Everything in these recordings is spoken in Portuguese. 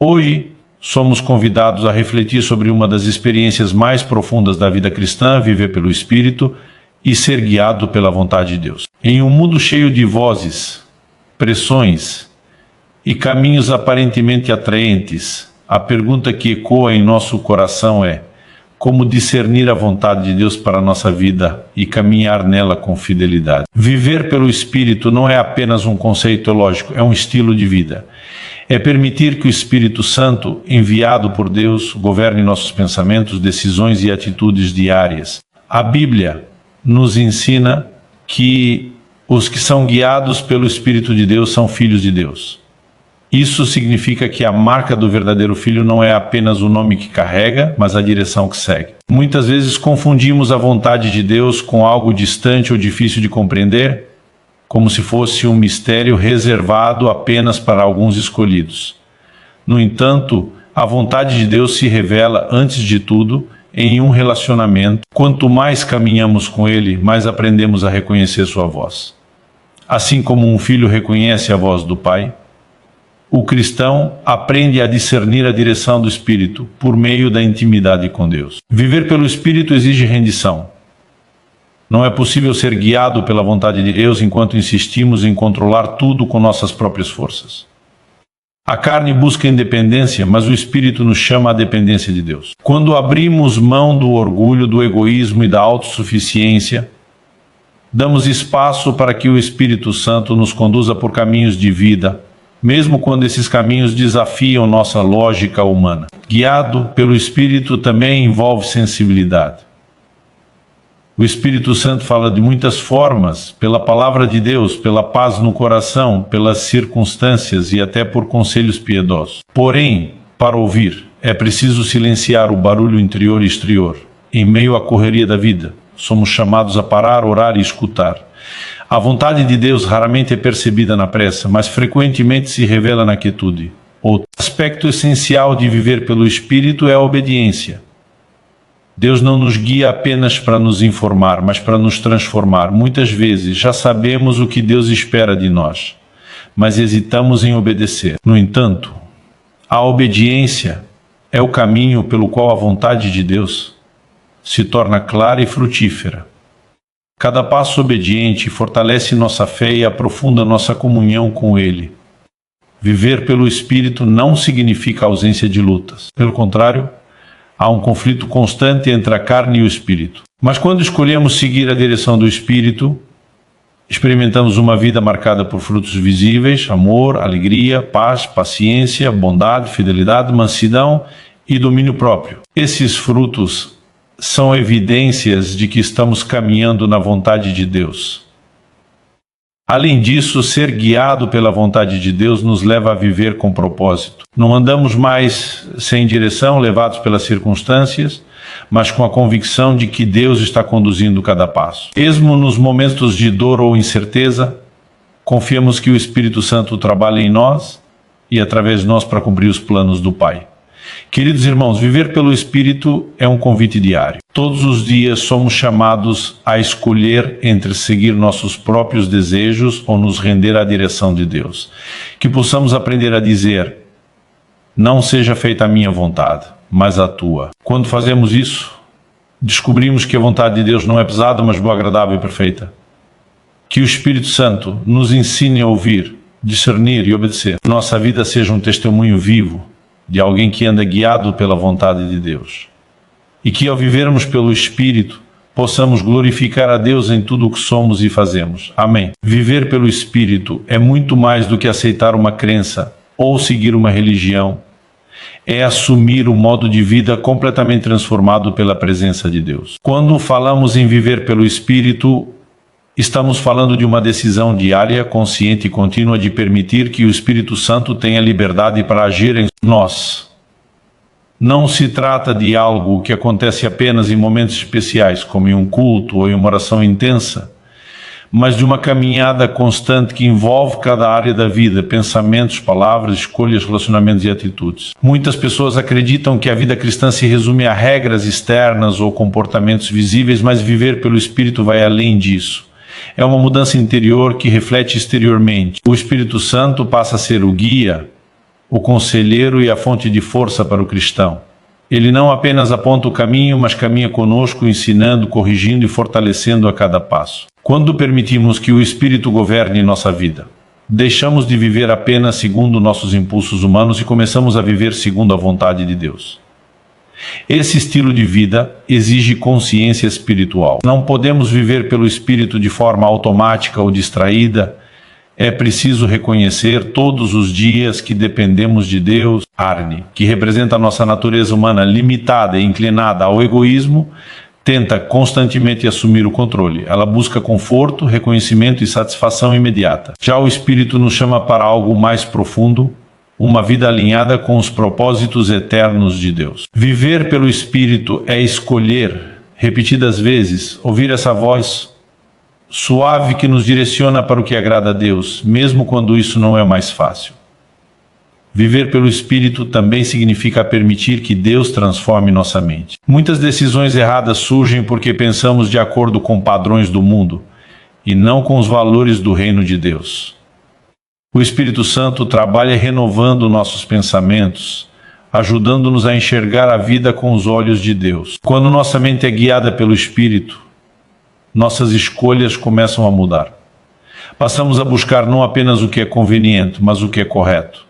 Hoje, somos convidados a refletir sobre uma das experiências mais profundas da vida cristã, viver pelo Espírito e ser guiado pela vontade de Deus. Em um mundo cheio de vozes, pressões e caminhos aparentemente atraentes, a pergunta que ecoa em nosso coração é: como discernir a vontade de Deus para a nossa vida e caminhar nela com fidelidade? Viver pelo Espírito não é apenas um conceito teológico, é um estilo de vida. É permitir que o Espírito Santo, enviado por Deus, governe nossos pensamentos, decisões e atitudes diárias. A Bíblia nos ensina que os que são guiados pelo Espírito de Deus são filhos de Deus. Isso significa que a marca do verdadeiro filho não é apenas o nome que carrega, mas a direção que segue. Muitas vezes confundimos a vontade de Deus com algo distante ou difícil de compreender, como se fosse um mistério reservado apenas para alguns escolhidos. No entanto, a vontade de Deus se revela, antes de tudo, em um relacionamento. Quanto mais caminhamos com Ele, mais aprendemos a reconhecer sua voz. Assim como um filho reconhece a voz do pai, o cristão aprende a discernir a direção do Espírito por meio da intimidade com Deus. Viver pelo Espírito exige rendição. Não é possível ser guiado pela vontade de Deus enquanto insistimos em controlar tudo com nossas próprias forças. A carne busca independência, mas o Espírito nos chama à dependência de Deus. Quando abrimos mão do orgulho, do egoísmo e da autossuficiência, damos espaço para que o Espírito Santo nos conduza por caminhos de vida, mesmo quando esses caminhos desafiam nossa lógica humana. Guiado pelo Espírito também envolve sensibilidade. O Espírito Santo fala de muitas formas, pela palavra de Deus, pela paz no coração, pelas circunstâncias e até por conselhos piedosos. Porém, para ouvir, é preciso silenciar o barulho interior e exterior. Em meio à correria da vida, somos chamados a parar, orar e escutar. A vontade de Deus raramente é percebida na pressa, mas frequentemente se revela na quietude. Outro aspecto essencial de viver pelo Espírito é a obediência. Deus não nos guia apenas para nos informar, mas para nos transformar. Muitas vezes já sabemos o que Deus espera de nós, mas hesitamos em obedecer. No entanto, a obediência é o caminho pelo qual a vontade de Deus se torna clara e frutífera. Cada passo obediente fortalece nossa fé e aprofunda nossa comunhão com Ele. Viver pelo Espírito não significa ausência de lutas. Pelo contrário, há um conflito constante entre a carne e o Espírito. Mas quando escolhemos seguir a direção do Espírito, experimentamos uma vida marcada por frutos visíveis: amor, alegria, paz, paciência, bondade, fidelidade, mansidão e domínio próprio. Esses frutos são evidências de que estamos caminhando na vontade de Deus. Além disso, ser guiado pela vontade de Deus nos leva a viver com propósito. Não andamos mais sem direção, levados pelas circunstâncias, mas com a convicção de que Deus está conduzindo cada passo. Mesmo nos momentos de dor ou incerteza, confiamos que o Espírito Santo trabalha em nós e através de nós para cumprir os planos do Pai. Queridos irmãos, viver pelo Espírito é um convite diário. Todos os dias somos chamados a escolher entre seguir nossos próprios desejos ou nos render à direção de Deus. Que possamos aprender a dizer: não seja feita a minha vontade, mas a tua. Quando fazemos isso, descobrimos que a vontade de Deus não é pesada, mas boa, agradável e perfeita. Que o Espírito Santo nos ensine a ouvir, discernir e obedecer. Que nossa vida seja um testemunho vivo de alguém que anda guiado pela vontade de Deus. E que ao vivermos pelo Espírito, possamos glorificar a Deus em tudo o que somos e fazemos. Amém. Viver pelo Espírito é muito mais do que aceitar uma crença ou seguir uma religião. É assumir um modo de vida completamente transformado pela presença de Deus. Quando falamos em viver pelo Espírito, estamos falando de uma decisão diária, consciente e contínua de permitir que o Espírito Santo tenha liberdade para agir em nós. Não se trata de algo que acontece apenas em momentos especiais, como em um culto ou em uma oração intensa, mas de uma caminhada constante que envolve cada área da vida: pensamentos, palavras, escolhas, relacionamentos e atitudes. Muitas pessoas acreditam que a vida cristã se resume a regras externas ou comportamentos visíveis, mas viver pelo Espírito vai além disso. É uma mudança interior que reflete exteriormente. O Espírito Santo passa a ser o guia o conselheiro e a fonte de força para o cristão. Ele não apenas aponta o caminho, mas caminha conosco, ensinando, corrigindo e fortalecendo a cada passo. Quando permitimos que o Espírito governe nossa vida, deixamos de viver apenas segundo nossos impulsos humanos e começamos a viver segundo a vontade de Deus. Esse estilo de vida exige consciência espiritual. Não podemos viver pelo Espírito de forma automática ou distraída. É preciso reconhecer todos os dias que dependemos de Deus. Carne, que representa a nossa natureza humana limitada e inclinada ao egoísmo, tenta constantemente assumir o controle. Ela busca conforto, reconhecimento e satisfação imediata. Já o Espírito nos chama para algo mais profundo, uma vida alinhada com os propósitos eternos de Deus. Viver pelo Espírito é escolher, repetidas vezes, ouvir essa voz suave que nos direciona para o que agrada a Deus, mesmo quando isso não é mais fácil. Viver pelo Espírito também significa permitir que Deus transforme nossa mente. Muitas decisões erradas surgem porque pensamos de acordo com padrões do mundo e não com os valores do reino de Deus. O Espírito Santo trabalha renovando nossos pensamentos, ajudando-nos a enxergar a vida com os olhos de Deus. Quando nossa mente é guiada pelo Espírito, nossas escolhas começam a mudar. Passamos a buscar não apenas o que é conveniente, mas o que é correto.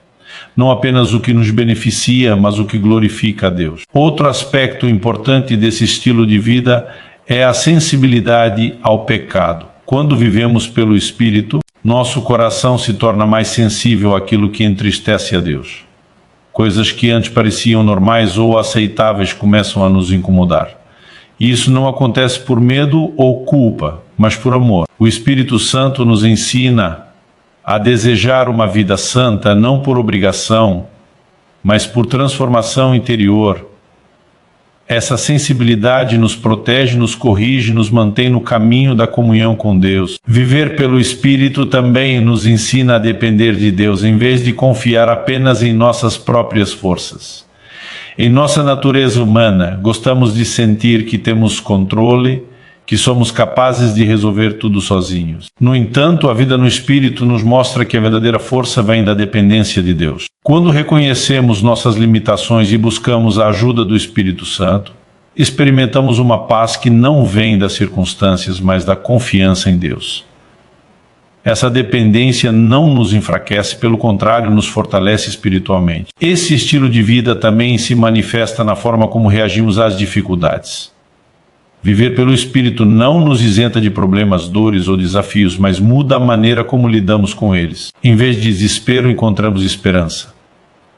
Não apenas o que nos beneficia, mas o que glorifica a Deus. Outro aspecto importante desse estilo de vida é a sensibilidade ao pecado. Quando vivemos pelo Espírito, nosso coração se torna mais sensível àquilo que entristece a Deus. Coisas que antes pareciam normais ou aceitáveis começam a nos incomodar. E isso não acontece por medo ou culpa, mas por amor. O Espírito Santo nos ensina a desejar uma vida santa, não por obrigação, mas por transformação interior. Essa sensibilidade nos protege, nos corrige, nos mantém no caminho da comunhão com Deus. Viver pelo Espírito também nos ensina a depender de Deus, em vez de confiar apenas em nossas próprias forças. Em nossa natureza humana, gostamos de sentir que temos controle, que somos capazes de resolver tudo sozinhos. No entanto, a vida no Espírito nos mostra que a verdadeira força vem da dependência de Deus. Quando reconhecemos nossas limitações e buscamos a ajuda do Espírito Santo, experimentamos uma paz que não vem das circunstâncias, mas da confiança em Deus. Essa dependência não nos enfraquece, pelo contrário, nos fortalece espiritualmente. Esse estilo de vida também se manifesta na forma como reagimos às dificuldades. Viver pelo Espírito não nos isenta de problemas, dores ou desafios, mas muda a maneira como lidamos com eles. Em vez de desespero, encontramos esperança.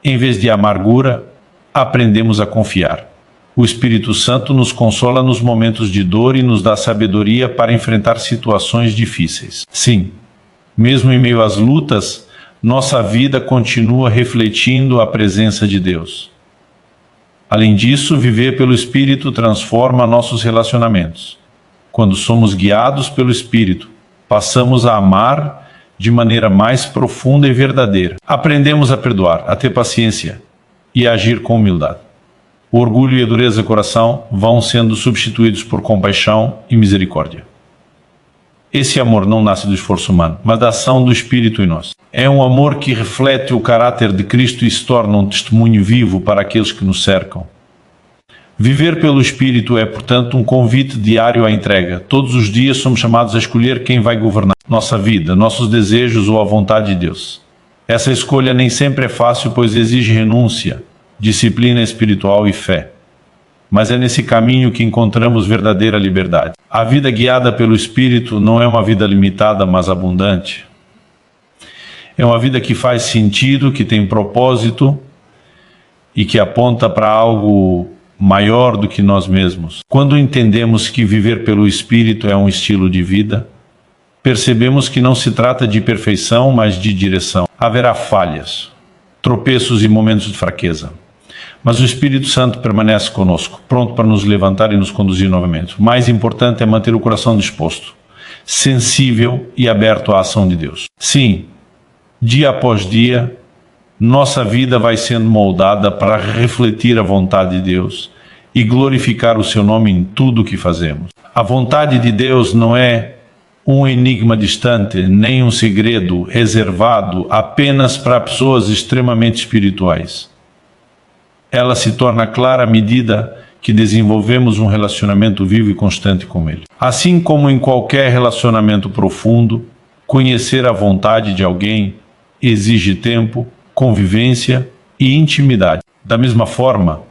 Em vez de amargura, aprendemos a confiar. O Espírito Santo nos consola nos momentos de dor e nos dá sabedoria para enfrentar situações difíceis. Sim, mesmo em meio às lutas, nossa vida continua refletindo a presença de Deus. Além disso, viver pelo Espírito transforma nossos relacionamentos. Quando somos guiados pelo Espírito, passamos a amar de maneira mais profunda e verdadeira. Aprendemos a perdoar, a ter paciência e a agir com humildade. O orgulho e a dureza do coração vão sendo substituídos por compaixão e misericórdia. Esse amor não nasce do esforço humano, mas da ação do Espírito em nós. É um amor que reflete o caráter de Cristo e se torna um testemunho vivo para aqueles que nos cercam. Viver pelo Espírito é, portanto, um convite diário à entrega. Todos os dias somos chamados a escolher quem vai governar nossa vida, nossos desejos ou a vontade de Deus. Essa escolha nem sempre é fácil, pois exige renúncia, disciplina espiritual e fé. Mas é nesse caminho que encontramos verdadeira liberdade. A vida guiada pelo Espírito não é uma vida limitada, mas abundante. É uma vida que faz sentido, que tem propósito e que aponta para algo maior do que nós mesmos. Quando entendemos que viver pelo Espírito é um estilo de vida, percebemos que não se trata de perfeição, mas de direção. Haverá falhas, tropeços e momentos de fraqueza. Mas o Espírito Santo permanece conosco, pronto para nos levantar e nos conduzir novamente. O mais importante é manter o coração disposto, sensível e aberto à ação de Deus. Sim, dia após dia, nossa vida vai sendo moldada para refletir a vontade de Deus e glorificar o seu nome em tudo o que fazemos. A vontade de Deus não é um enigma distante, nem um segredo reservado apenas para pessoas extremamente espirituais. Ela se torna clara à medida que desenvolvemos um relacionamento vivo e constante com Ele. Assim como em qualquer relacionamento profundo, conhecer a vontade de alguém exige tempo, convivência e intimidade. Da mesma forma,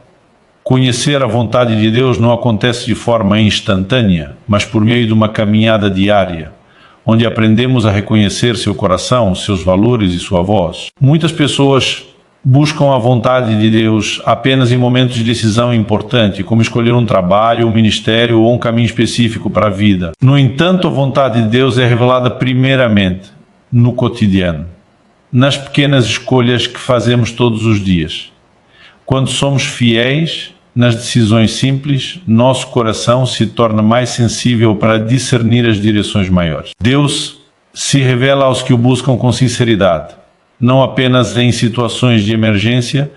conhecer a vontade de Deus não acontece de forma instantânea, mas por meio de uma caminhada diária, onde aprendemos a reconhecer seu coração, seus valores e sua voz. Muitas pessoas buscam a vontade de Deus apenas em momentos de decisão importante, como escolher um trabalho, um ministério ou um caminho específico para a vida. No entanto, a vontade de Deus é revelada primeiramente no cotidiano, nas pequenas escolhas que fazemos todos os dias. Quando somos fiéis nas decisões simples, nosso coração se torna mais sensível para discernir as direções maiores. Deus se revela aos que o buscam com sinceridade, não apenas em situações de emergência,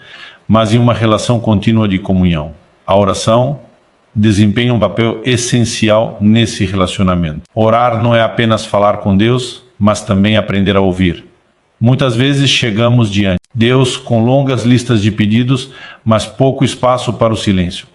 mas em uma relação contínua de comunhão. A oração desempenha um papel essencial nesse relacionamento. Orar não é apenas falar com Deus, mas também aprender a ouvir. Muitas vezes chegamos diante de Deus com longas listas de pedidos, mas pouco espaço para o silêncio.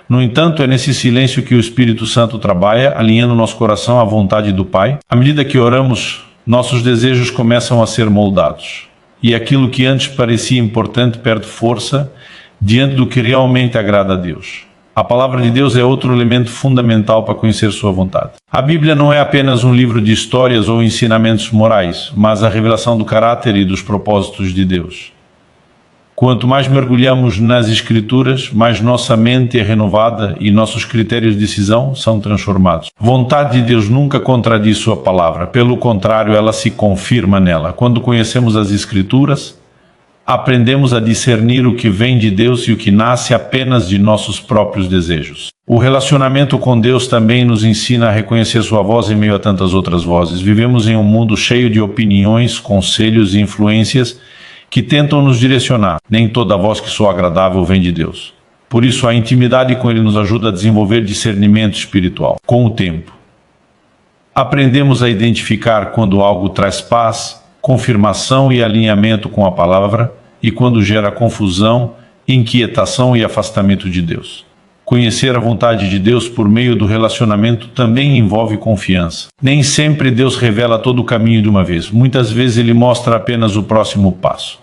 No entanto, é nesse silêncio que o Espírito Santo trabalha, alinhando nosso coração à vontade do Pai. À medida que oramos, nossos desejos começam a ser moldados, e aquilo que antes parecia importante perde força diante do que realmente agrada a Deus. A palavra de Deus é outro elemento fundamental para conhecer sua vontade. A Bíblia não é apenas um livro de histórias ou ensinamentos morais, mas a revelação do caráter e dos propósitos de Deus. Quanto mais mergulhamos nas Escrituras, mais nossa mente é renovada e nossos critérios de decisão são transformados. A vontade de Deus nunca contradiz sua palavra, pelo contrário, ela se confirma nela. Quando conhecemos as Escrituras, aprendemos a discernir o que vem de Deus e o que nasce apenas de nossos próprios desejos. O relacionamento com Deus também nos ensina a reconhecer sua voz em meio a tantas outras vozes. Vivemos em um mundo cheio de opiniões, conselhos e influências que tentam nos direcionar. Nem toda voz que soa agradável vem de Deus. Por isso, a intimidade com Ele nos ajuda a desenvolver discernimento espiritual. Com o tempo, aprendemos a identificar quando algo traz paz, confirmação e alinhamento com a palavra, e quando gera confusão, inquietação e afastamento de Deus. Conhecer a vontade de Deus por meio do relacionamento também envolve confiança. Nem sempre Deus revela todo o caminho de uma vez. Muitas vezes Ele mostra apenas o próximo passo.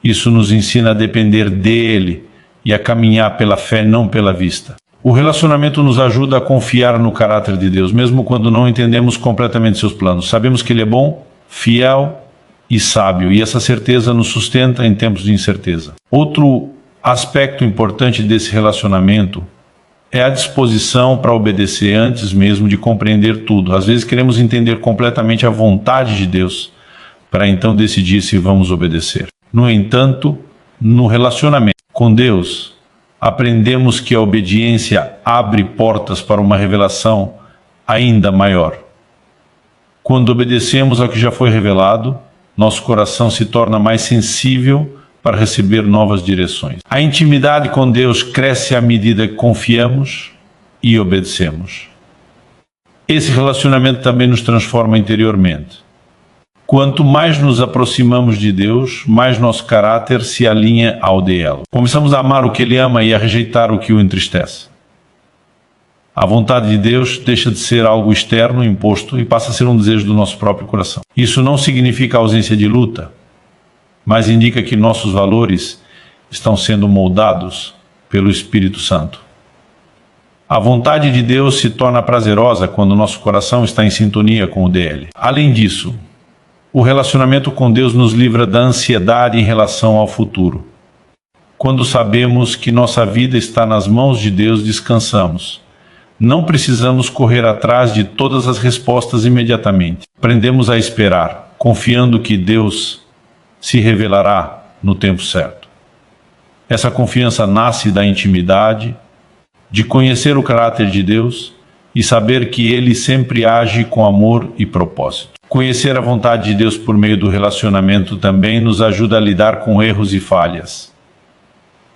Isso nos ensina a depender dEle e a caminhar pela fé, não pela vista. O relacionamento nos ajuda a confiar no caráter de Deus, mesmo quando não entendemos completamente seus planos. Sabemos que Ele é bom, fiel e sábio, e essa certeza nos sustenta em tempos de incerteza. Outro aspecto importante desse relacionamento é a disposição para obedecer antes mesmo de compreender tudo. Às vezes queremos entender completamente a vontade de Deus, para então decidir se vamos obedecer. No entanto, no relacionamento com Deus, aprendemos que a obediência abre portas para uma revelação ainda maior. Quando obedecemos ao que já foi revelado, nosso coração se torna mais sensível para receber novas direções. A intimidade com Deus cresce à medida que confiamos e obedecemos. Esse relacionamento também nos transforma interiormente. Quanto mais nos aproximamos de Deus, mais nosso caráter se alinha ao dele. Começamos a amar o que Ele ama e a rejeitar o que o entristece. A vontade de Deus deixa de ser algo externo, imposto, e passa a ser um desejo do nosso próprio coração. Isso não significa ausência de luta, mas indica que nossos valores estão sendo moldados pelo Espírito Santo. A vontade de Deus se torna prazerosa quando nosso coração está em sintonia com o dele. Além disso, o relacionamento com Deus nos livra da ansiedade em relação ao futuro. Quando sabemos que nossa vida está nas mãos de Deus, descansamos. Não precisamos correr atrás de todas as respostas imediatamente. Aprendemos a esperar, confiando que Deus se revelará no tempo certo. Essa confiança nasce da intimidade, de conhecer o caráter de Deus e saber que Ele sempre age com amor e propósito. Conhecer a vontade de Deus por meio do relacionamento também nos ajuda a lidar com erros e falhas.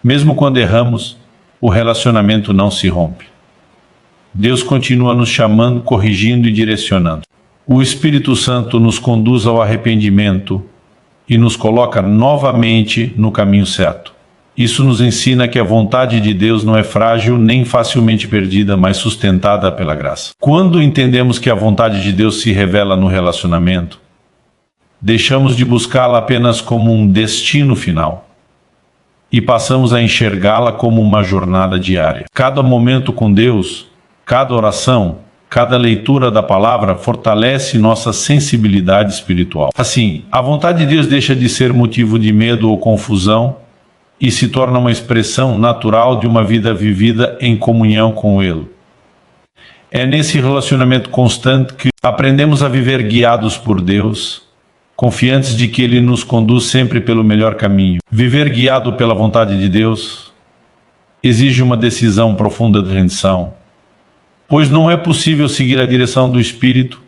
Mesmo quando erramos, o relacionamento não se rompe. Deus continua nos chamando, corrigindo e direcionando. O Espírito Santo nos conduz ao arrependimento e nos coloca novamente no caminho certo. Isso nos ensina que a vontade de Deus não é frágil nem facilmente perdida, mas sustentada pela graça. Quando entendemos que a vontade de Deus se revela no relacionamento, deixamos de buscá-la apenas como um destino final e passamos a enxergá-la como uma jornada diária. Cada momento com Deus, cada oração, cada leitura da palavra fortalece nossa sensibilidade espiritual. Assim, a vontade de Deus deixa de ser motivo de medo ou confusão e se torna uma expressão natural de uma vida vivida em comunhão com Ele. É nesse relacionamento constante que aprendemos a viver guiados por Deus, confiantes de que Ele nos conduz sempre pelo melhor caminho. Viver guiado pela vontade de Deus exige uma decisão profunda de rendição, pois não é possível seguir a direção do Espírito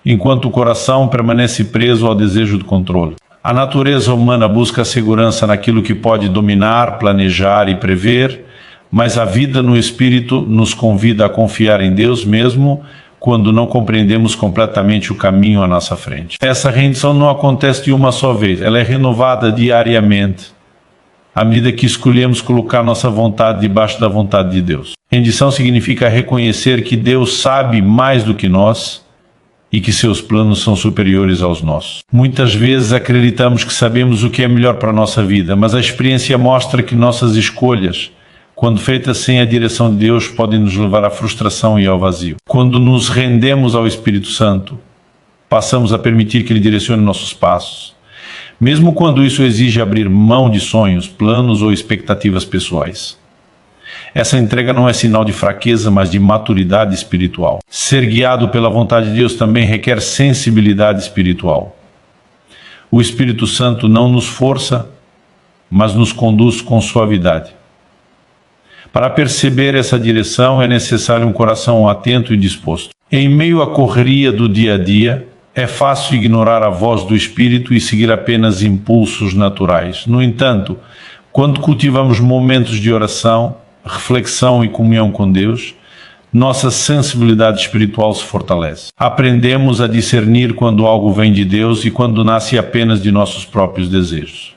enquanto o coração permanece preso ao desejo do controle. A natureza humana busca a segurança naquilo que pode dominar, planejar e prever, mas a vida no Espírito nos convida a confiar em Deus mesmo quando não compreendemos completamente o caminho à nossa frente. Essa rendição não acontece de uma só vez, ela é renovada diariamente, à medida que escolhemos colocar nossa vontade debaixo da vontade de Deus. Rendição significa reconhecer que Deus sabe mais do que nós e que seus planos são superiores aos nossos. Muitas vezes acreditamos que sabemos o que é melhor para a nossa vida, mas a experiência mostra que nossas escolhas, quando feitas sem a direção de Deus, podem nos levar à frustração e ao vazio. Quando nos rendemos ao Espírito Santo, passamos a permitir que Ele direcione nossos passos, mesmo quando isso exige abrir mão de sonhos, planos ou expectativas pessoais. Essa entrega não é sinal de fraqueza, mas de maturidade espiritual. Ser guiado pela vontade de Deus também requer sensibilidade espiritual. O Espírito Santo não nos força, mas nos conduz com suavidade. Para perceber essa direção é necessário um coração atento e disposto. Em meio à correria do dia a dia, é fácil ignorar a voz do Espírito e seguir apenas impulsos naturais. No entanto, quando cultivamos momentos de oração, reflexão e comunhão com Deus, nossa sensibilidade espiritual se fortalece. Aprendemos a discernir quando algo vem de Deus e quando nasce apenas de nossos próprios desejos.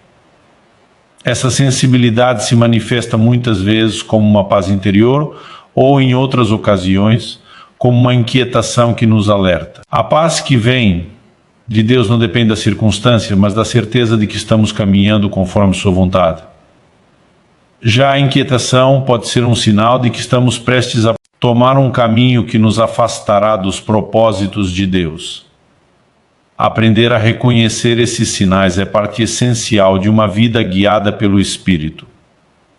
Essa sensibilidade se manifesta muitas vezes como uma paz interior ou, em outras ocasiões, como uma inquietação que nos alerta. A paz que vem de Deus não depende da circunstância, mas da certeza de que estamos caminhando conforme sua vontade. Já a inquietação pode ser um sinal de que estamos prestes a tomar um caminho que nos afastará dos propósitos de Deus. Aprender a reconhecer esses sinais é parte essencial de uma vida guiada pelo Espírito.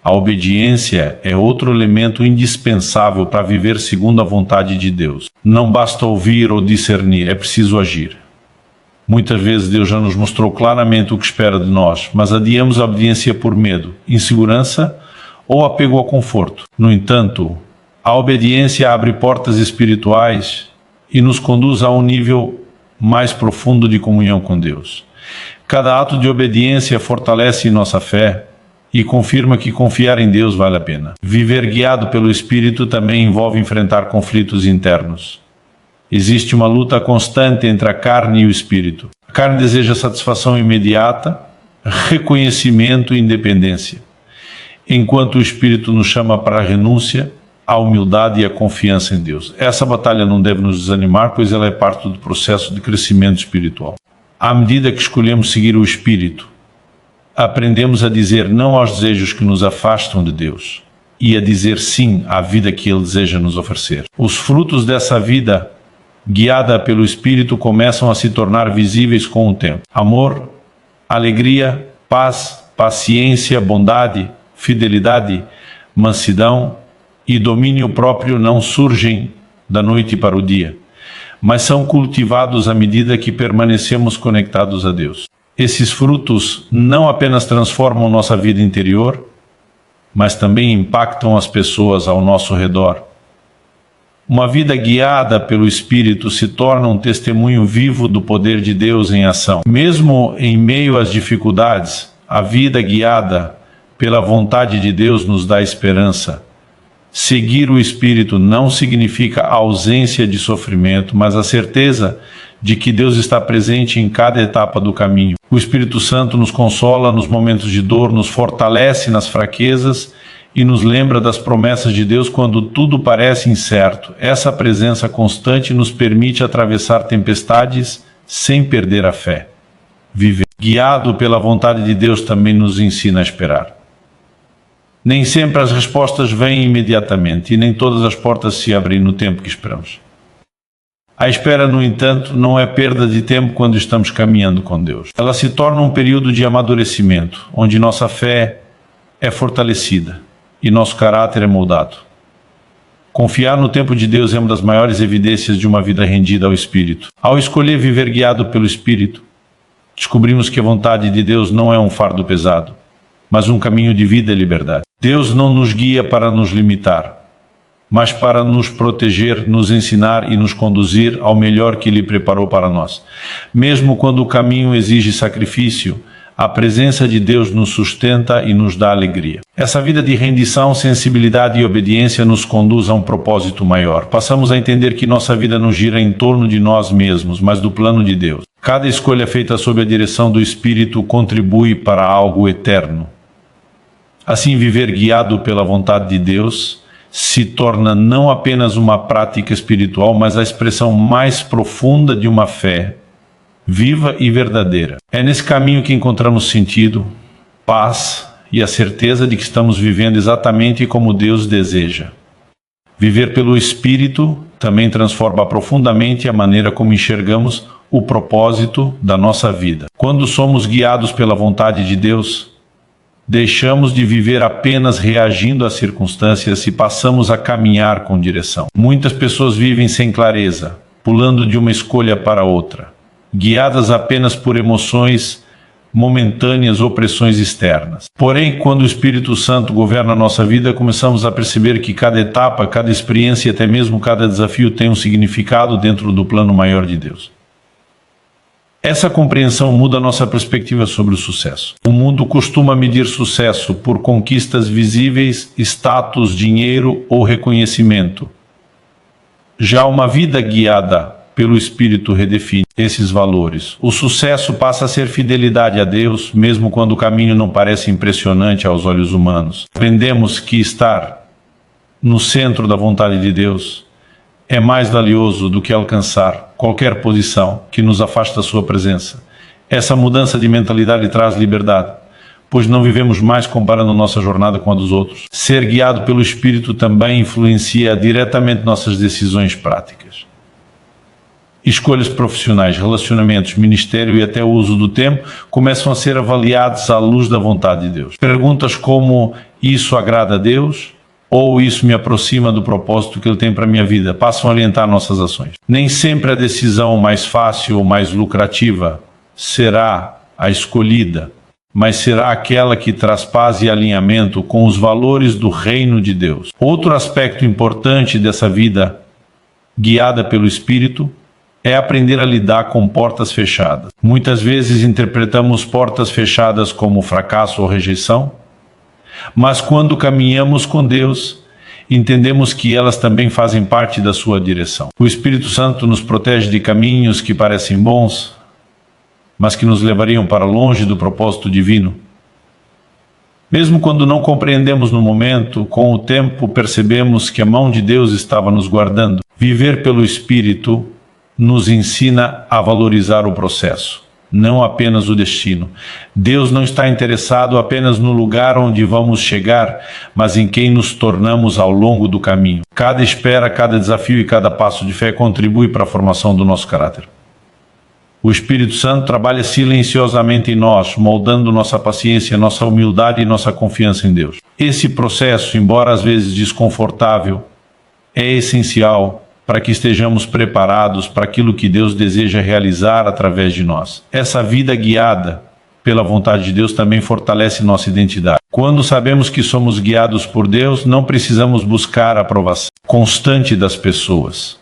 A obediência é outro elemento indispensável para viver segundo a vontade de Deus. Não basta ouvir ou discernir, é preciso agir. Muitas vezes Deus já nos mostrou claramente o que espera de nós, mas adiamos a obediência por medo, insegurança ou apego ao conforto. No entanto, a obediência abre portas espirituais e nos conduz a um nível mais profundo de comunhão com Deus. Cada ato de obediência fortalece nossa fé e confirma que confiar em Deus vale a pena. Viver guiado pelo Espírito também envolve enfrentar conflitos internos. Existe uma luta constante entre a carne e o Espírito. A carne deseja satisfação imediata, reconhecimento e independência, enquanto o Espírito nos chama para a renúncia, a humildade e a confiança em Deus. Essa batalha não deve nos desanimar, pois ela é parte do processo de crescimento espiritual. À medida que escolhemos seguir o Espírito, aprendemos a dizer não aos desejos que nos afastam de Deus e a dizer sim à vida que Ele deseja nos oferecer. Os frutos dessa vida guiada pelo Espírito começam a se tornar visíveis com o tempo. Amor, alegria, paz, paciência, bondade, fidelidade, mansidão e domínio próprio não surgem da noite para o dia, mas são cultivados à medida que permanecemos conectados a Deus. Esses frutos não apenas transformam nossa vida interior, mas também impactam as pessoas ao nosso redor. Uma vida guiada pelo Espírito se torna um testemunho vivo do poder de Deus em ação. Mesmo em meio às dificuldades, a vida guiada pela vontade de Deus nos dá esperança, Seguir o Espírito não significa ausência de sofrimento, mas a certeza de que Deus está presente em cada etapa do caminho. O Espírito Santo nos consola nos momentos de dor, nos fortalece nas fraquezas e nos lembra das promessas de Deus quando tudo parece incerto. Essa presença constante nos permite atravessar tempestades sem perder a fé. Viver guiado pela vontade de Deus também nos ensina a esperar. Nem sempre as respostas vêm imediatamente e nem todas as portas se abrem no tempo que esperamos. A espera, no entanto, não é perda de tempo quando estamos caminhando com Deus. Ela se torna um período de amadurecimento, onde nossa fé é fortalecida e nosso caráter é moldado. Confiar no tempo de Deus é uma das maiores evidências de uma vida rendida ao Espírito. Ao escolher viver guiado pelo Espírito, descobrimos que a vontade de Deus não é um fardo pesado, mas um caminho de vida e liberdade. Deus não nos guia para nos limitar, mas para nos proteger, nos ensinar e nos conduzir ao melhor que Ele preparou para nós. Mesmo quando o caminho exige sacrifício, a presença de Deus nos sustenta e nos dá alegria. Essa vida de rendição, sensibilidade e obediência nos conduz a um propósito maior. Passamos a entender que nossa vida não gira em torno de nós mesmos, mas do plano de Deus. Cada escolha feita sob a direção do Espírito contribui para algo eterno. Assim, viver guiado pela vontade de Deus se torna não apenas uma prática espiritual, mas a expressão mais profunda de uma fé viva e verdadeira. É nesse caminho que encontramos sentido, paz e a certeza de que estamos vivendo exatamente como Deus deseja. Viver pelo Espírito também transforma profundamente a maneira como enxergamos o propósito da nossa vida. Quando somos guiados pela vontade de Deus, deixamos de viver apenas reagindo às circunstâncias e passamos a caminhar com direção. Muitas pessoas vivem sem clareza, pulando de uma escolha para outra, guiadas apenas por emoções momentâneas ou pressões externas. Porém, quando o Espírito Santo governa a nossa vida, começamos a perceber que cada etapa, cada experiência e até mesmo cada desafio tem um significado dentro do plano maior de Deus. Essa compreensão muda a nossa perspectiva sobre o sucesso. O mundo costuma medir sucesso por conquistas visíveis, status, dinheiro ou reconhecimento. Já uma vida guiada pelo Espírito redefine esses valores. O sucesso passa a ser fidelidade a Deus, mesmo quando o caminho não parece impressionante aos olhos humanos. Aprendemos que estar no centro da vontade de Deus é mais valioso do que alcançar qualquer posição que nos afasta da sua presença. Essa mudança de mentalidade traz liberdade, pois não vivemos mais comparando nossa jornada com a dos outros. Ser guiado pelo Espírito também influencia diretamente nossas decisões práticas. Escolhas profissionais, relacionamentos, ministério e até o uso do tempo começam a ser avaliados à luz da vontade de Deus. Perguntas como: isso agrada a Deus? Ou isso me aproxima do propósito que Ele tem para a minha vida, passam a orientar nossas ações. Nem sempre a decisão mais fácil ou mais lucrativa será a escolhida, mas será aquela que traz paz e alinhamento com os valores do reino de Deus. Outro aspecto importante dessa vida guiada pelo Espírito é aprender a lidar com portas fechadas. Muitas vezes interpretamos portas fechadas como fracasso ou rejeição, mas quando caminhamos com Deus, entendemos que elas também fazem parte da sua direção. O Espírito Santo nos protege de caminhos que parecem bons, mas que nos levariam para longe do propósito divino. Mesmo quando não compreendemos no momento, com o tempo percebemos que a mão de Deus estava nos guardando. Viver pelo Espírito nos ensina a valorizar o processo, não apenas o destino. Deus não está interessado apenas no lugar onde vamos chegar, mas em quem nos tornamos ao longo do caminho. Cada espera, cada desafio e cada passo de fé contribui para a formação do nosso caráter. O Espírito Santo trabalha silenciosamente em nós, moldando nossa paciência, nossa humildade e nossa confiança em Deus. Esse processo, embora às vezes desconfortável, é essencial para que estejamos preparados para aquilo que Deus deseja realizar através de nós. Essa vida guiada pela vontade de Deus também fortalece nossa identidade. Quando sabemos que somos guiados por Deus, não precisamos buscar a aprovação constante das pessoas.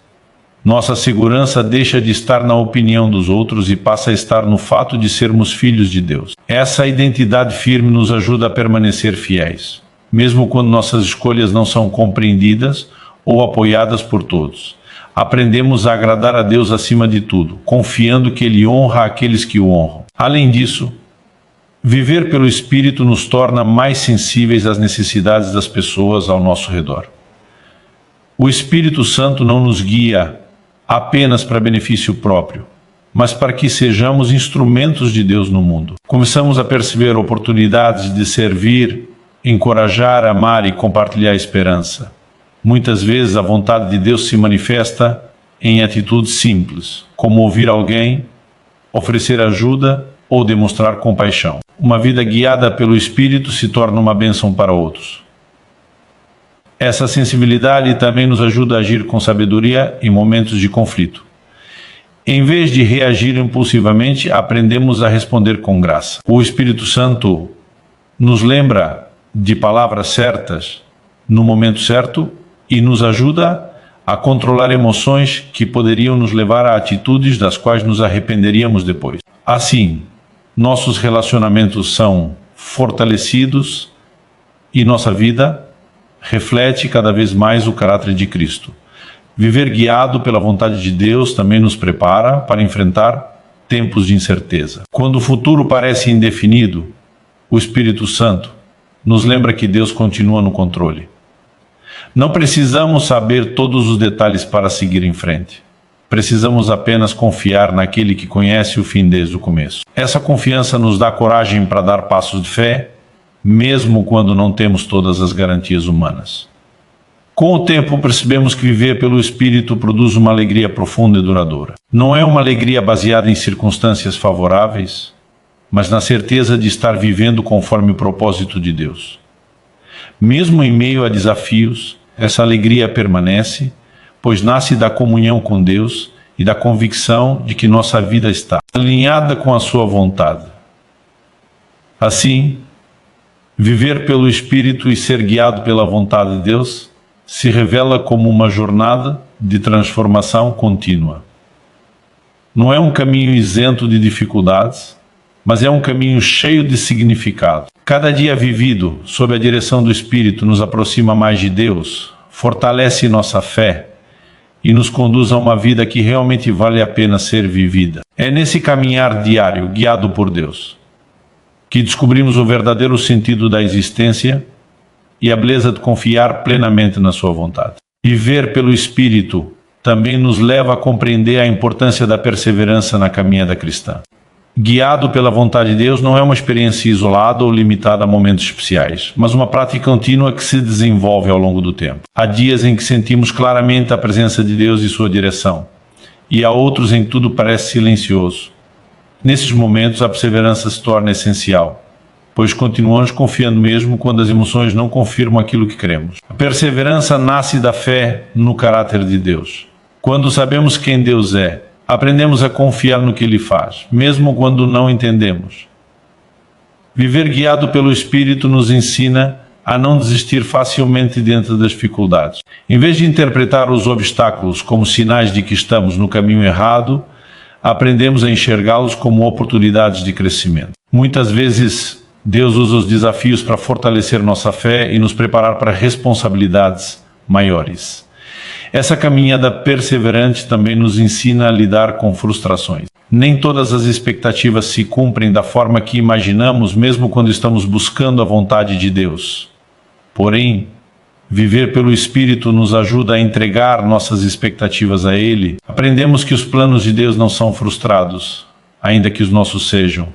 Nossa segurança deixa de estar na opinião dos outros e passa a estar no fato de sermos filhos de Deus. Essa identidade firme nos ajuda a permanecer fiéis. mesmo quando nossas escolhas não são compreendidas ou apoiadas por todos. Aprendemos a agradar a Deus acima de tudo, confiando que Ele honra aqueles que o honram. Além disso, viver pelo Espírito nos torna mais sensíveis às necessidades das pessoas ao nosso redor. O Espírito Santo não nos guia apenas para benefício próprio, mas para que sejamos instrumentos de Deus no mundo. Começamos a perceber oportunidades de servir, encorajar, amar e compartilhar a esperança. Muitas vezes a vontade de Deus se manifesta em atitudes simples, como ouvir alguém, oferecer ajuda ou demonstrar compaixão. Uma vida guiada pelo Espírito se torna uma bênção para outros. Essa sensibilidade também nos ajuda a agir com sabedoria em momentos de conflito. Em vez de reagir impulsivamente, aprendemos a responder com graça. O Espírito Santo nos lembra de palavras certas no momento certo e nos ajuda a controlar emoções que poderiam nos levar a atitudes das quais nos arrependeríamos depois. Assim, nossos relacionamentos são fortalecidos e nossa vida reflete cada vez mais o caráter de Cristo. Viver guiado pela vontade de Deus também nos prepara para enfrentar tempos de incerteza. Quando o futuro parece indefinido, o Espírito Santo nos lembra que Deus continua no controle. Não precisamos saber todos os detalhes para seguir em frente. Precisamos apenas confiar naquele que conhece o fim desde o começo. Essa confiança nos dá coragem para dar passos de fé, mesmo quando não temos todas as garantias humanas. Com o tempo, percebemos que viver pelo Espírito produz uma alegria profunda e duradoura. Não é uma alegria baseada em circunstâncias favoráveis, mas na certeza de estar vivendo conforme o propósito de Deus. Mesmo em meio a desafios, essa alegria permanece, pois nasce da comunhão com Deus e da convicção de que nossa vida está alinhada com a sua vontade. Assim, viver pelo Espírito e ser guiado pela vontade de Deus se revela como uma jornada de transformação contínua. Não é um caminho isento de dificuldades, mas é um caminho cheio de significado. Cada dia vivido sob a direção do Espírito nos aproxima mais de Deus, fortalece nossa fé e nos conduz a uma vida que realmente vale a pena ser vivida. É nesse caminhar diário, guiado por Deus, que descobrimos o verdadeiro sentido da existência e a beleza de confiar plenamente na sua vontade. Viver pelo Espírito também nos leva a compreender a importância da perseverança na caminhada cristã. Guiado pela vontade de Deus não é uma experiência isolada ou limitada a momentos especiais, mas uma prática contínua que se desenvolve ao longo do tempo. Há dias em que sentimos claramente a presença de Deus e sua direção, e há outros em que tudo parece silencioso. Nesses momentos, a perseverança se torna essencial, pois continuamos confiando mesmo quando as emoções não confirmam aquilo que queremos. A perseverança nasce da fé no caráter de Deus. Quando sabemos quem Deus é, aprendemos a confiar no que Ele faz, mesmo quando não entendemos. Viver guiado pelo Espírito nos ensina a não desistir facilmente diante das dificuldades. Em vez de interpretar os obstáculos como sinais de que estamos no caminho errado, aprendemos a enxergá-los como oportunidades de crescimento. Muitas vezes, Deus usa os desafios para fortalecer nossa fé e nos preparar para responsabilidades maiores. Essa caminhada perseverante também nos ensina a lidar com frustrações. Nem todas as expectativas se cumprem da forma que imaginamos, mesmo quando estamos buscando a vontade de Deus. Porém, viver pelo Espírito nos ajuda a entregar nossas expectativas a Ele. Aprendemos que os planos de Deus não são frustrados, ainda que os nossos sejam.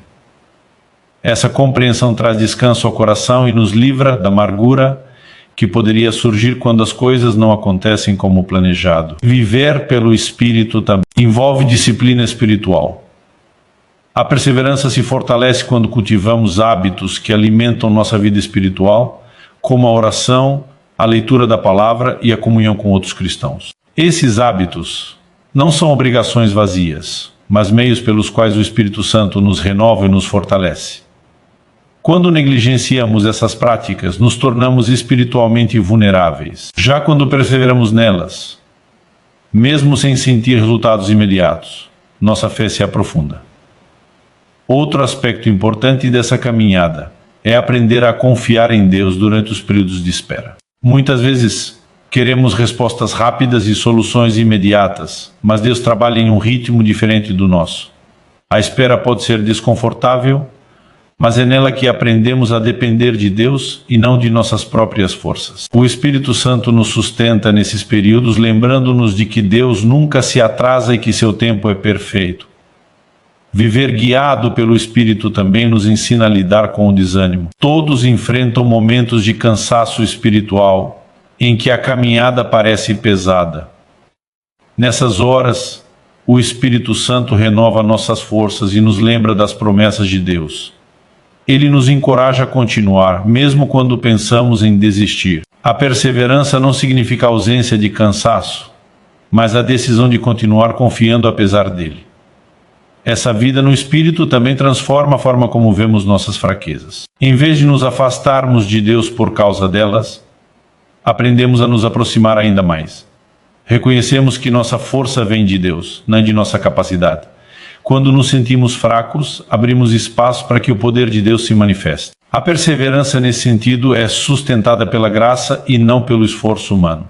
Essa compreensão traz descanso ao coração e nos livra da amargura que poderia surgir quando as coisas não acontecem como planejado. Viver pelo Espírito também envolve disciplina espiritual. A perseverança se fortalece quando cultivamos hábitos que alimentam nossa vida espiritual, como a oração, a leitura da palavra e a comunhão com outros cristãos. Esses hábitos não são obrigações vazias, mas meios pelos quais o Espírito Santo nos renova e nos fortalece. Quando negligenciamos essas práticas, nos tornamos espiritualmente vulneráveis. Já quando perseveramos nelas, mesmo sem sentir resultados imediatos, nossa fé se aprofunda. Outro aspecto importante dessa caminhada é aprender a confiar em Deus durante os períodos de espera. Muitas vezes queremos respostas rápidas e soluções imediatas, mas Deus trabalha em um ritmo diferente do nosso. A espera pode ser desconfortável, mas é nela que aprendemos a depender de Deus e não de nossas próprias forças. O Espírito Santo nos sustenta nesses períodos, lembrando-nos de que Deus nunca se atrasa e que seu tempo é perfeito. Viver guiado pelo Espírito também nos ensina a lidar com o desânimo. Todos enfrentam momentos de cansaço espiritual, em que a caminhada parece pesada. Nessas horas, o Espírito Santo renova nossas forças e nos lembra das promessas de Deus. Ele nos encoraja a continuar, mesmo quando pensamos em desistir. A perseverança não significa ausência de cansaço, mas a decisão de continuar confiando apesar dele. Essa vida no Espírito também transforma a forma como vemos nossas fraquezas. Em vez de nos afastarmos de Deus por causa delas, aprendemos a nos aproximar ainda mais. Reconhecemos que nossa força vem de Deus, não de nossa capacidade. Quando nos sentimos fracos, abrimos espaço para que o poder de Deus se manifeste. A perseverança nesse sentido é sustentada pela graça e não pelo esforço humano.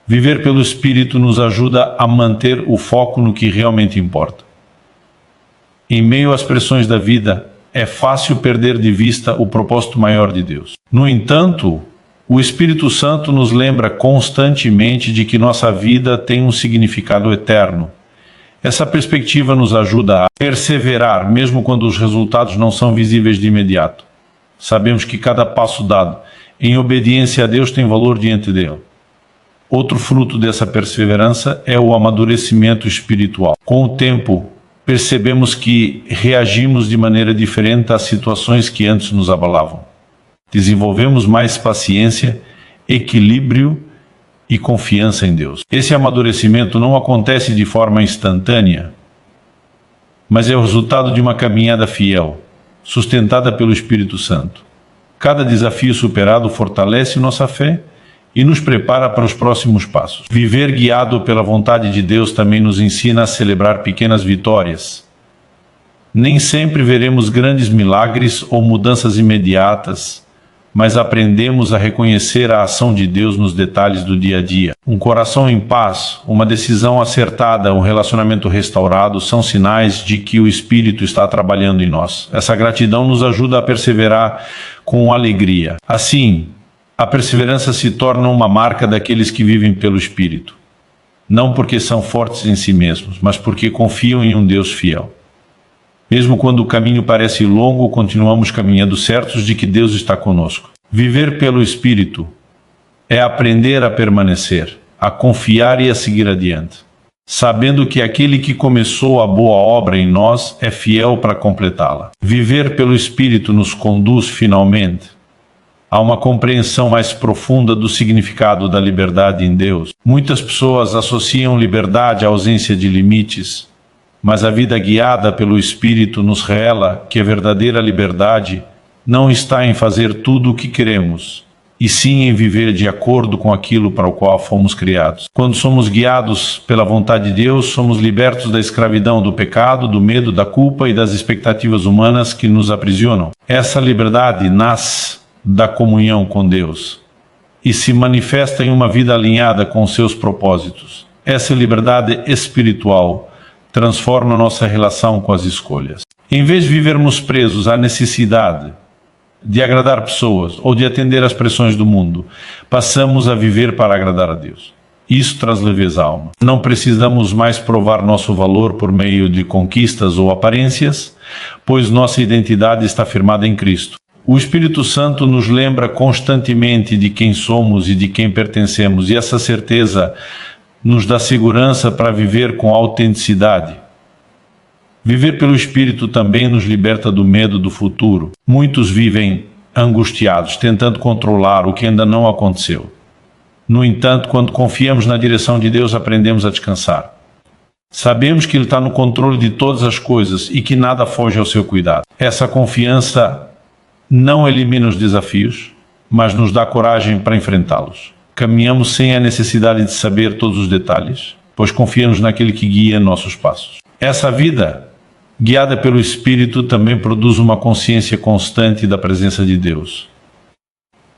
Viver pelo Espírito nos ajuda a manter o foco no que realmente importa. Em meio às pressões da vida, é fácil perder de vista o propósito maior de Deus. No entanto, o Espírito Santo nos lembra constantemente de que nossa vida tem um significado eterno. Essa perspectiva nos ajuda a perseverar, mesmo quando os resultados não são visíveis de imediato. Sabemos que cada passo dado em obediência a Deus tem valor diante dele. Outro fruto dessa perseverança é o amadurecimento espiritual. Com o tempo, percebemos que reagimos de maneira diferente às situações que antes nos abalavam. Desenvolvemos mais paciência, equilíbrio e confiança em Deus. Esse amadurecimento não acontece de forma instantânea, mas é o resultado de uma caminhada fiel, sustentada pelo Espírito Santo. Cada desafio superado fortalece nossa fé e nos prepara para os próximos passos. Viver guiado pela vontade de Deus também nos ensina a celebrar pequenas vitórias. Nem sempre veremos grandes milagres ou mudanças imediatas, mas aprendemos a reconhecer a ação de Deus nos detalhes do dia a dia. Um coração em paz, uma decisão acertada, um relacionamento restaurado são sinais de que o Espírito está trabalhando em nós. Essa gratidão nos ajuda a perseverar com alegria. Assim, a perseverança se torna uma marca daqueles que vivem pelo Espírito. Não porque são fortes em si mesmos, mas porque confiam em um Deus fiel. Mesmo quando o caminho parece longo, continuamos caminhando certos de que Deus está conosco. Viver pelo Espírito é aprender a permanecer, a confiar e a seguir adiante, sabendo que aquele que começou a boa obra em nós é fiel para completá-la. Viver pelo Espírito nos conduz, finalmente, a uma compreensão mais profunda do significado da liberdade em Deus. Muitas pessoas associam liberdade à ausência de limites, mas a vida guiada pelo Espírito nos revela que a verdadeira liberdade não está em fazer tudo o que queremos, e sim em viver de acordo com aquilo para o qual fomos criados. Quando somos guiados pela vontade de Deus, somos libertos da escravidão do pecado, do medo, da culpa e das expectativas humanas que nos aprisionam. Essa liberdade nasce da comunhão com Deus e se manifesta em uma vida alinhada com seus propósitos. Essa liberdade espiritual transforma nossa relação com as escolhas. Em vez de vivermos presos à necessidade de agradar pessoas ou de atender às pressões do mundo, passamos a viver para agradar a Deus. Isso traz leveza à alma. Não precisamos mais provar nosso valor por meio de conquistas ou aparências, pois nossa identidade está firmada em Cristo. O Espírito Santo nos lembra constantemente de quem somos e de quem pertencemos, e essa certeza nos dá segurança para viver com autenticidade. Viver pelo Espírito também nos liberta do medo do futuro. Muitos vivem angustiados, tentando controlar o que ainda não aconteceu. No entanto, quando confiamos na direção de Deus, aprendemos a descansar. Sabemos que Ele está no controle de todas as coisas e que nada foge ao seu cuidado. Essa confiança não elimina os desafios, mas nos dá coragem para enfrentá-los. Caminhamos sem a necessidade de saber todos os detalhes, pois confiamos naquele que guia nossos passos. Essa vida guiada pelo Espírito, também produz uma consciência constante da presença de Deus.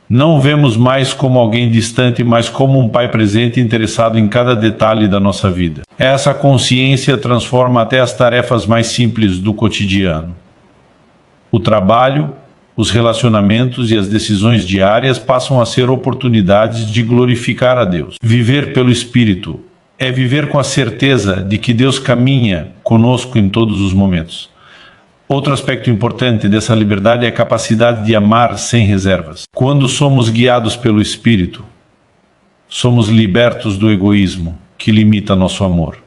Não o vemos mais como alguém distante, mas como um Pai presente interessado em cada detalhe da nossa vida. Essa consciência transforma até as tarefas mais simples do cotidiano. O trabalho, os relacionamentos e as decisões diárias passam a ser oportunidades de glorificar a Deus. Viver pelo Espírito é viver com a certeza de que Deus caminha conosco em todos os momentos. Outro aspecto importante dessa liberdade é a capacidade de amar sem reservas. Quando somos guiados pelo Espírito, somos libertos do egoísmo que limita nosso amor.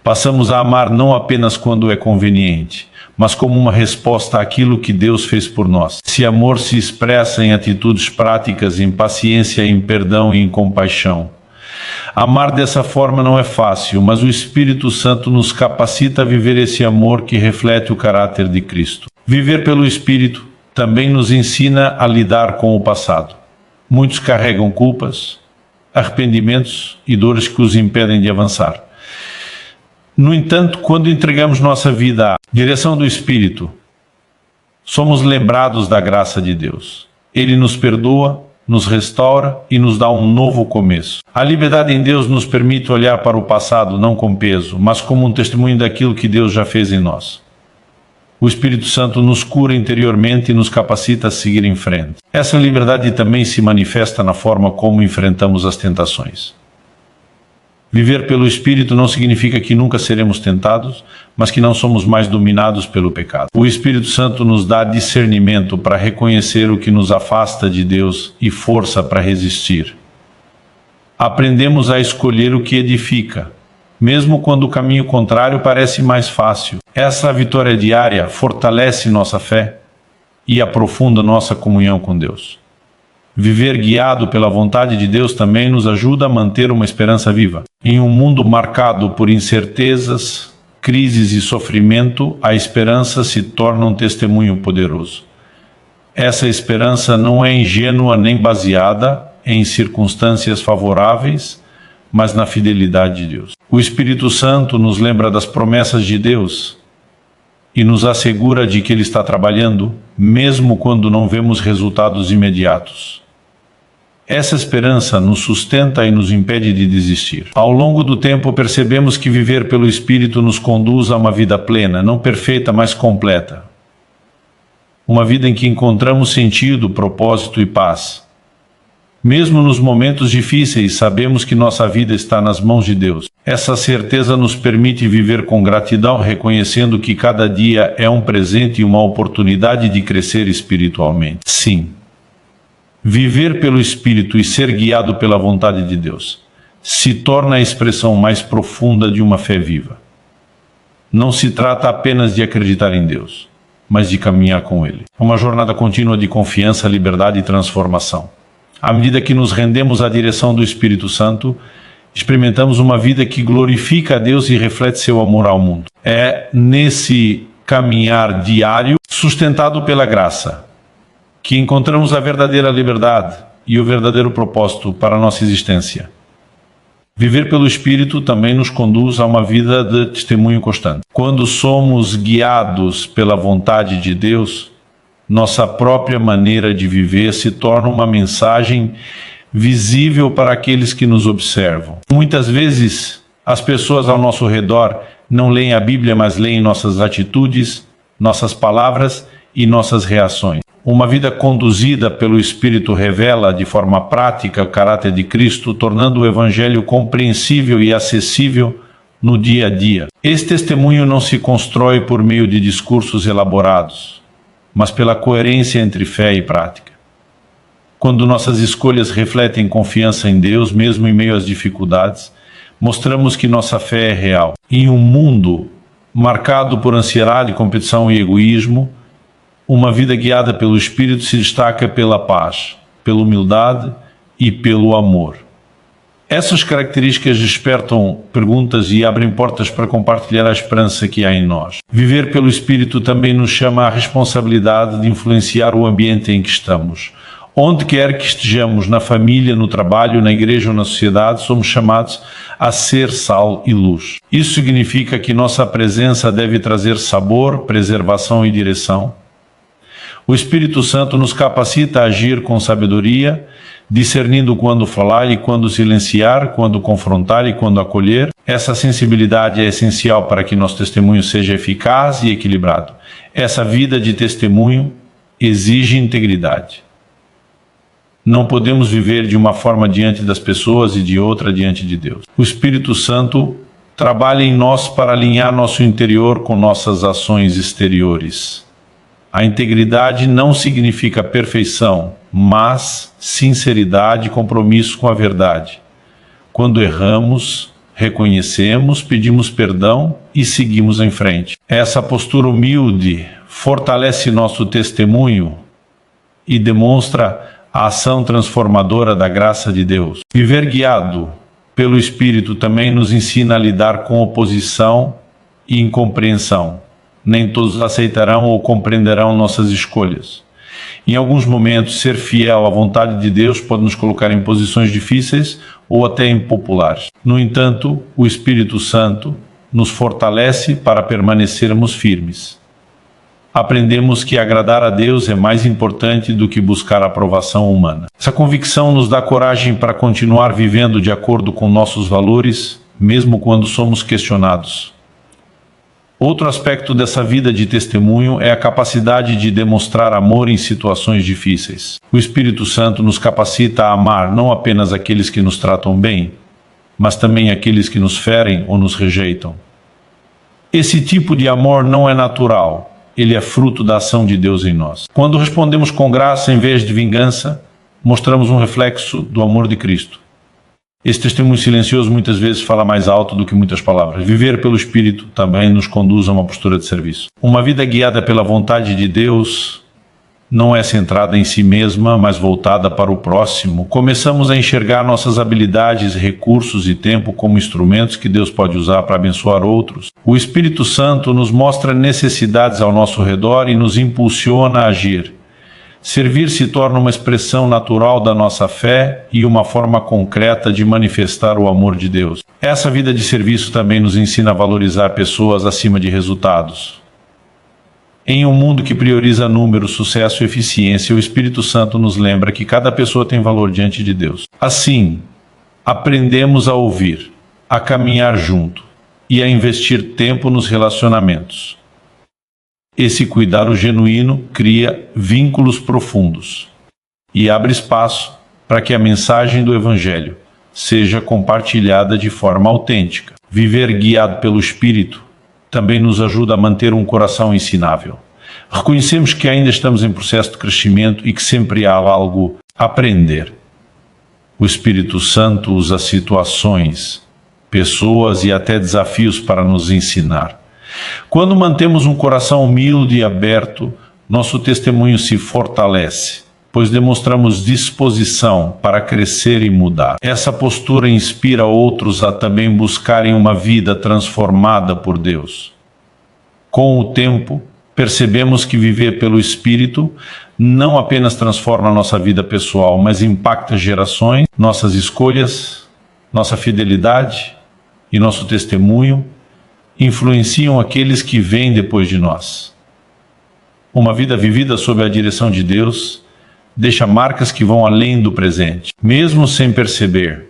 Passamos a amar não apenas quando é conveniente, mas como uma resposta àquilo que Deus fez por nós. Esse amor se expressa em atitudes práticas, em paciência, em perdão e em compaixão. Amar dessa forma não é fácil, mas o Espírito Santo nos capacita a viver esse amor que reflete o caráter de Cristo. Viver pelo Espírito também nos ensina a lidar com o passado. Muitos carregam culpas, arrependimentos e dores que os impedem de avançar. No entanto, quando entregamos nossa vida à direção do Espírito, somos lembrados da graça de Deus. Ele nos perdoa, nos restaura e nos dá um novo começo. A liberdade em Deus nos permite olhar para o passado não com peso, mas como um testemunho daquilo que Deus já fez em nós. O Espírito Santo nos cura interiormente e nos capacita a seguir em frente. Essa liberdade também se manifesta na forma como enfrentamos as tentações. Viver pelo Espírito não significa que nunca seremos tentados, mas que não somos mais dominados pelo pecado. O Espírito Santo nos dá discernimento para reconhecer o que nos afasta de Deus e força para resistir. Aprendemos a escolher o que edifica, mesmo quando o caminho contrário parece mais fácil. Essa vitória diária fortalece nossa fé e aprofunda nossa comunhão com Deus. Viver guiado pela vontade de Deus também nos ajuda a manter uma esperança viva. Em um mundo marcado por incertezas, crises e sofrimento, a esperança se torna um testemunho poderoso. Essa esperança não é ingênua nem baseada em circunstâncias favoráveis, mas na fidelidade de Deus. O Espírito Santo nos lembra das promessas de Deus e nos assegura de que Ele está trabalhando, mesmo quando não vemos resultados imediatos. Essa esperança nos sustenta e nos impede de desistir. Ao longo do tempo, percebemos que viver pelo Espírito nos conduz a uma vida plena, não perfeita, mas completa. Uma vida em que encontramos sentido, propósito e paz. Mesmo nos momentos difíceis, sabemos que nossa vida está nas mãos de Deus. Essa certeza nos permite viver com gratidão, reconhecendo que cada dia é um presente e uma oportunidade de crescer espiritualmente. Sim. Viver pelo Espírito e ser guiado pela vontade de Deus se torna a expressão mais profunda de uma fé viva. Não se trata apenas de acreditar em Deus, mas de caminhar com Ele. É uma jornada contínua de confiança, liberdade e transformação. À medida que nos rendemos à direção do Espírito Santo, experimentamos uma vida que glorifica a Deus e reflete seu amor ao mundo. É nesse caminhar diário, sustentado pela graça, que encontramos a verdadeira liberdade e o verdadeiro propósito para a nossa existência. Viver pelo Espírito também nos conduz a uma vida de testemunho constante. Quando somos guiados pela vontade de Deus, nossa própria maneira de viver se torna uma mensagem visível para aqueles que nos observam. Muitas vezes, as pessoas ao nosso redor não leem a Bíblia, mas leem nossas atitudes, nossas palavras e nossas reações. Uma vida conduzida pelo Espírito revela de forma prática o caráter de Cristo, tornando o Evangelho compreensível e acessível no dia a dia. Esse testemunho não se constrói por meio de discursos elaborados, mas pela coerência entre fé e prática. Quando nossas escolhas refletem confiança em Deus, mesmo em meio às dificuldades, mostramos que nossa fé é real. Em um mundo marcado por ansiedade, competição e egoísmo, uma vida guiada pelo Espírito se destaca pela paz, pela humildade e pelo amor. Essas características despertam perguntas e abrem portas para compartilhar a esperança que há em nós. Viver pelo Espírito também nos chama à responsabilidade de influenciar o ambiente em que estamos. Onde quer que estejamos, na família, no trabalho, na igreja ou na sociedade, somos chamados a ser sal e luz. Isso significa que nossa presença deve trazer sabor, preservação e direção. O Espírito Santo nos capacita a agir com sabedoria, discernindo quando falar e quando silenciar, quando confrontar e quando acolher. Essa sensibilidade é essencial para que nosso testemunho seja eficaz e equilibrado. Essa vida de testemunho exige integridade. Não podemos viver de uma forma diante das pessoas e de outra diante de Deus. O Espírito Santo trabalha em nós para alinhar nosso interior com nossas ações exteriores. A integridade não significa perfeição, mas sinceridade e compromisso com a verdade. Quando erramos, reconhecemos, pedimos perdão e seguimos em frente. Essa postura humilde fortalece nosso testemunho e demonstra a ação transformadora da graça de Deus. Viver guiado pelo Espírito também nos ensina a lidar com oposição e incompreensão. Nem todos aceitarão ou compreenderão nossas escolhas. Em alguns momentos, ser fiel à vontade de Deus pode nos colocar em posições difíceis ou até impopulares. No entanto, o Espírito Santo nos fortalece para permanecermos firmes. Aprendemos que agradar a Deus é mais importante do que buscar a aprovação humana. Essa convicção nos dá coragem para continuar vivendo de acordo com nossos valores, mesmo quando somos questionados. Outro aspecto dessa vida de testemunho é a capacidade de demonstrar amor em situações difíceis. O Espírito Santo nos capacita a amar não apenas aqueles que nos tratam bem, mas também aqueles que nos ferem ou nos rejeitam. Esse tipo de amor não é natural, ele é fruto da ação de Deus em nós. Quando respondemos com graça em vez de vingança, mostramos um reflexo do amor de Cristo. Esse testemunho silencioso muitas vezes fala mais alto do que muitas palavras. Viver pelo Espírito também nos conduz a uma postura de serviço. Uma vida guiada pela vontade de Deus não é centrada em si mesma, mas voltada para o próximo. Começamos a enxergar nossas habilidades, recursos e tempo como instrumentos que Deus pode usar para abençoar outros. O Espírito Santo nos mostra necessidades ao nosso redor e nos impulsiona a agir. Servir se torna uma expressão natural da nossa fé e uma forma concreta de manifestar o amor de Deus. Essa vida de serviço também nos ensina a valorizar pessoas acima de resultados. Em um mundo que prioriza número, sucesso e eficiência, o Espírito Santo nos lembra que cada pessoa tem valor diante de Deus. Assim, aprendemos a ouvir, a caminhar junto e a investir tempo nos relacionamentos. Esse cuidado genuíno cria vínculos profundos e abre espaço para que a mensagem do Evangelho seja compartilhada de forma autêntica. Viver guiado pelo Espírito também nos ajuda a manter um coração ensinável. Reconhecemos que ainda estamos em processo de crescimento e que sempre há algo a aprender. O Espírito Santo usa situações, pessoas e até desafios para nos ensinar. Quando mantemos um coração humilde e aberto, nosso testemunho se fortalece, pois demonstramos disposição para crescer e mudar. Essa postura inspira outros a também buscarem uma vida transformada por Deus. Com o tempo, percebemos que viver pelo Espírito não apenas transforma a nossa vida pessoal, mas impacta gerações, nossas escolhas, nossa fidelidade e nosso testemunho influenciam aqueles que vêm depois de nós. Uma vida vivida sob a direção de Deus deixa marcas que vão além do presente. Mesmo sem perceber,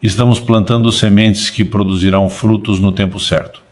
estamos plantando sementes que produzirão frutos no tempo certo.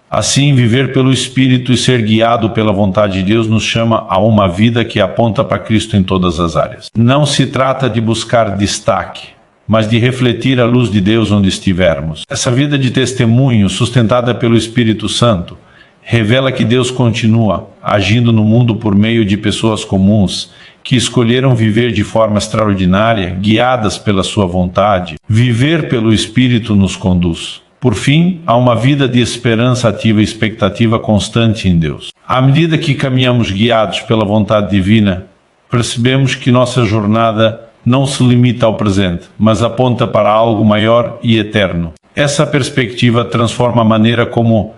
Assim, viver pelo Espírito e ser guiado pela vontade de Deus nos chama a uma vida que aponta para Cristo em todas as áreas. Não se trata de buscar destaque, mas de refletir a luz de Deus onde estivermos. Essa vida de testemunho, sustentada pelo Espírito Santo, revela que Deus continua agindo no mundo por meio de pessoas comuns que escolheram viver de forma extraordinária, guiadas pela sua vontade. Viver pelo Espírito nos conduz, por fim, a uma vida de esperança ativa e expectativa constante em Deus. À medida que caminhamos guiados pela vontade divina, percebemos que nossa jornada não se limita ao presente, mas aponta para algo maior e eterno. Essa perspectiva transforma a maneira como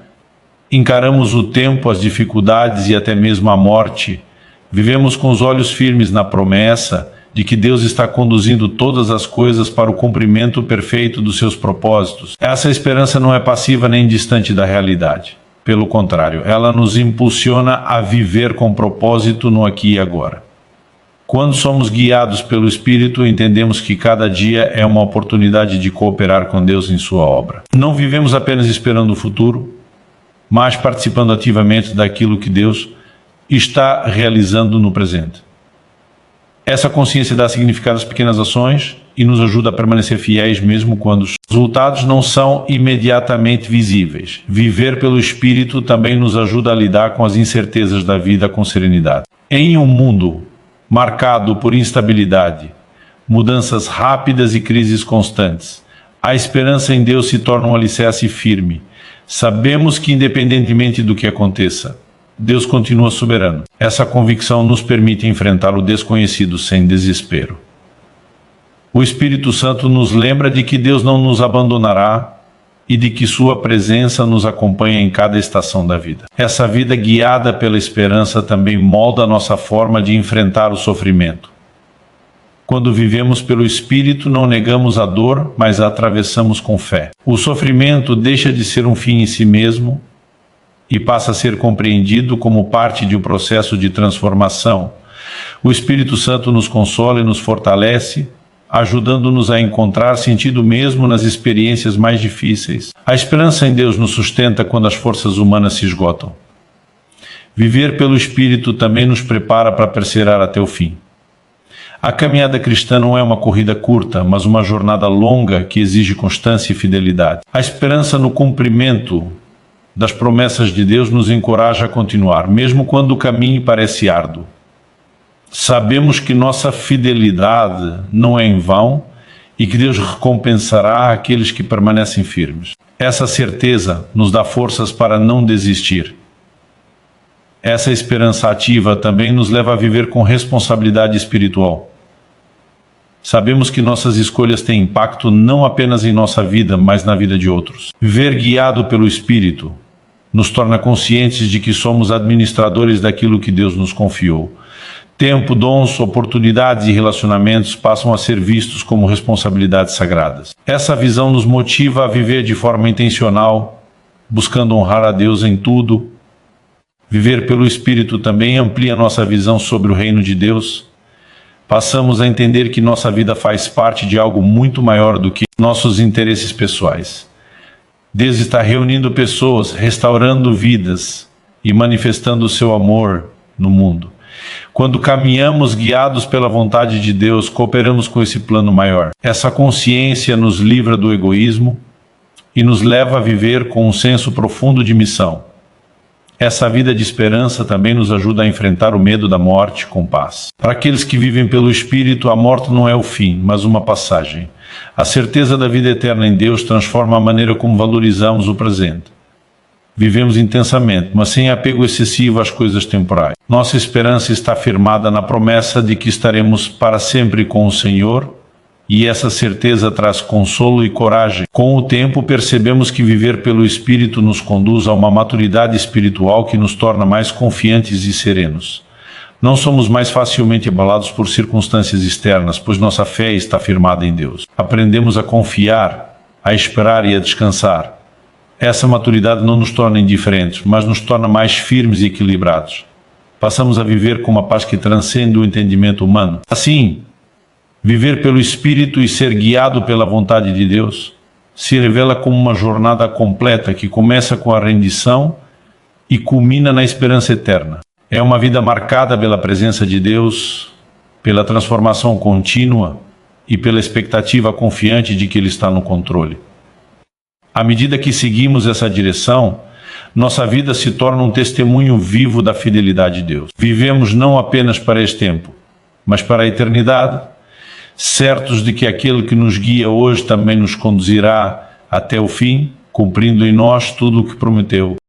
encaramos o tempo, as dificuldades e até mesmo a morte. Vivemos com os olhos firmes na promessa de que Deus está conduzindo todas as coisas para o cumprimento perfeito dos seus propósitos. Essa esperança não é passiva nem distante da realidade. Pelo contrário, ela nos impulsiona a viver com propósito no aqui e agora. Quando somos guiados pelo Espírito, entendemos que cada dia é uma oportunidade de cooperar com Deus em sua obra. Não vivemos apenas esperando o futuro, mas participando ativamente daquilo que Deus está realizando no presente. Essa consciência dá significado às pequenas ações e nos ajuda a permanecer fiéis mesmo quando os resultados não são imediatamente visíveis. Viver pelo Espírito também nos ajuda a lidar com as incertezas da vida com serenidade. Em um mundo marcado por instabilidade, mudanças rápidas e crises constantes, a esperança em Deus se torna um alicerce firme. Sabemos que, independentemente do que aconteça, Deus continua soberano. Essa convicção nos permite enfrentar o desconhecido sem desespero. O Espírito Santo nos lembra de que Deus não nos abandonará e de que sua presença nos acompanha em cada estação da vida. Essa vida guiada pela esperança também molda a nossa forma de enfrentar o sofrimento. Quando vivemos pelo Espírito, não negamos a dor, mas a atravessamos com fé. O sofrimento deixa de ser um fim em si mesmo e passa a ser compreendido como parte de um processo de transformação. O Espírito Santo nos consola e nos fortalece, ajudando-nos a encontrar sentido mesmo nas experiências mais difíceis. A esperança em Deus nos sustenta quando as forças humanas se esgotam. Viver pelo Espírito também nos prepara para perseverar até o fim. A caminhada cristã não é uma corrida curta, mas uma jornada longa que exige constância e fidelidade. A esperança no cumprimento das promessas de Deus nos encoraja a continuar, mesmo quando o caminho parece árduo. Sabemos que nossa fidelidade não é em vão e que Deus recompensará aqueles que permanecem firmes. Essa certeza nos dá forças para não desistir. Essa esperança ativa também nos leva a viver com responsabilidade espiritual. Sabemos que nossas escolhas têm impacto não apenas em nossa vida, mas na vida de outros. Viver guiado pelo Espírito nos torna conscientes de que somos administradores daquilo que Deus nos confiou. Tempo, dons, oportunidades e relacionamentos passam a ser vistos como responsabilidades sagradas. Essa visão nos motiva a viver de forma intencional, buscando honrar a Deus em tudo. Viver pelo Espírito também amplia nossa visão sobre o reino de Deus. Passamos a entender que nossa vida faz parte de algo muito maior do que nossos interesses pessoais. Deus está reunindo pessoas, restaurando vidas e manifestando o seu amor no mundo. Quando caminhamos guiados pela vontade de Deus, cooperamos com esse plano maior. Essa consciência nos livra do egoísmo e nos leva a viver com um senso profundo de missão. Essa vida de esperança também nos ajuda a enfrentar o medo da morte com paz. Para aqueles que vivem pelo Espírito, a morte não é o fim, mas uma passagem. A certeza da vida eterna em Deus transforma a maneira como valorizamos o presente. Vivemos intensamente, mas sem apego excessivo às coisas temporais. Nossa esperança está firmada na promessa de que estaremos para sempre com o Senhor, e essa certeza traz consolo e coragem. Com o tempo, percebemos que viver pelo Espírito nos conduz a uma maturidade espiritual que nos torna mais confiantes e serenos. Não somos mais facilmente abalados por circunstâncias externas, pois nossa fé está firmada em Deus. Aprendemos a confiar, a esperar e a descansar. Essa maturidade não nos torna indiferentes, mas nos torna mais firmes e equilibrados. Passamos a viver com uma paz que transcende o entendimento humano. Assim, viver pelo Espírito e ser guiado pela vontade de Deus se revela como uma jornada completa que começa com a rendição e culmina na esperança eterna. É uma vida marcada pela presença de Deus, pela transformação contínua e pela expectativa confiante de que Ele está no controle. À medida que seguimos essa direção, nossa vida se torna um testemunho vivo da fidelidade de Deus. Vivemos não apenas para este tempo, mas para a eternidade, certos de que aquele que nos guia hoje também nos conduzirá até o fim, cumprindo em nós tudo o que prometeu.